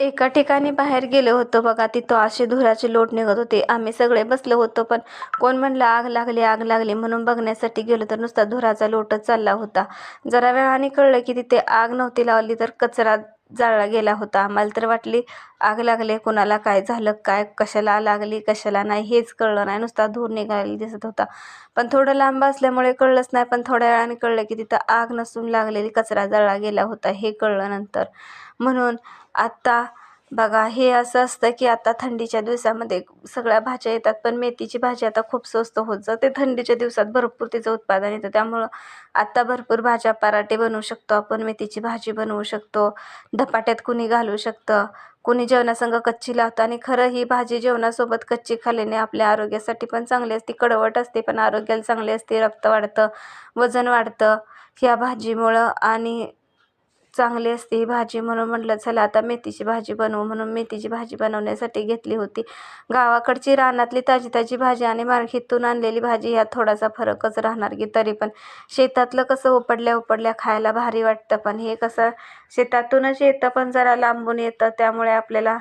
एका ठिकाणी बाहेर गेलो होतो बघा, तिथं असे धुराचे लोट निघत होते. आम्ही सगळे बसलो होतो, पण कोण म्हणलं आग लागली, आग लागली म्हणून बघण्यासाठी गेलो तर नुसता धुराचा लोटच चालला होता. जरा वेळाने कळलं की तिथे आग नव्हती लावली, तर कचरा जाळला गेला होता. आम्हाला तर वाटली आग लागली, कोणाला काय झालं, काय कशाला लागली कशाला नाही हेच कळलं नाही, नुसता धूर निघालेला दिसत होता. पण थोडं लांब असल्यामुळे कळलंच नाही, पण थोड्या वेळाने कळलं की तिथं आग नसून लागलेली कचरा जाळला गेला होता, हे कळलं नंतर. म्हणून आत्ता बघा, हे असं असतं की आता थंडीच्या दिवसामध्ये सगळ्या भाज्या येतात, पण मेथीची भाजी आता खूप स्वस्त होत जाते. थंडीच्या दिवसात भरपूर तिचं उत्पादन येतं, त्यामुळं आत्ता भरपूर भाज्या, पराठे बनवू शकतो आपण, मेथीची भाजी बनवू शकतो, धपाट्यात कुणी घालू शकतं, कुणी जेवणासंग कच्ची लावतं. आणि खरं ही भाजी जेवणासोबत कच्ची खाल्ल्याने आपल्या आरोग्यासाठी पण चांगली असते. कडवट असते पण आरोग्याला चांगली असते, रक्त वाढतं, वजन वाढतं ह्या भाजीमुळं, आणि चांगली असते ही भाजी. म्हणून म्हटलं चला आता मेथीची भाजी बनवू, म्हणून मेथीची भाजी बनवण्यासाठी घेतली होती. गावाकडची रानातली ताजी ताजी भाजी आणि मार्केटतून आणलेली भाजी ह्यात थोडासा फरकच राहणार की, तरी पण शेतातलं कसं उपडल्या उपडल्या खायला भारी वाटतं, पण हे कसं शेतातूनच येतं पण जरा लांबून येतं, त्यामुळे आपल्याला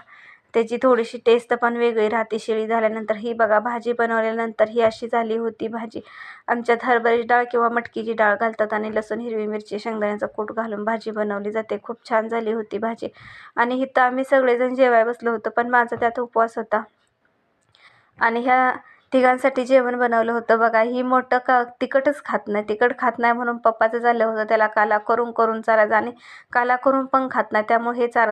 त्याची थोडीशी टेस्ट पण वेगळी राहते. शिळी झाल्यानंतर ही बघा भाजी बनवल्यानंतर ही अशी झाली होती भाजी. आमच्यात हरभऱ्याची डाळ किंवा मटकीची डाळ घालतात आणि लसूण, हिरवी मिरची, शेंगदाण्याचा कूट घालून भाजी बनवली जाते. खूप छान झाली होती भाजी. आणि इथं आम्ही सगळेजण जेवाय बसलो होतो, पण माझा त्यात उपवास होता आणि ह्या तिघांसाठी जेवण बनवलं होतं बघा. ही मोठं तिखटच खात नाही, तिखट खात नाही म्हणून पप्पाचं झालं होतं त्याला काला करून करून चारायचं, आणि काला करून पण खात नाही, त्यामुळे हे चार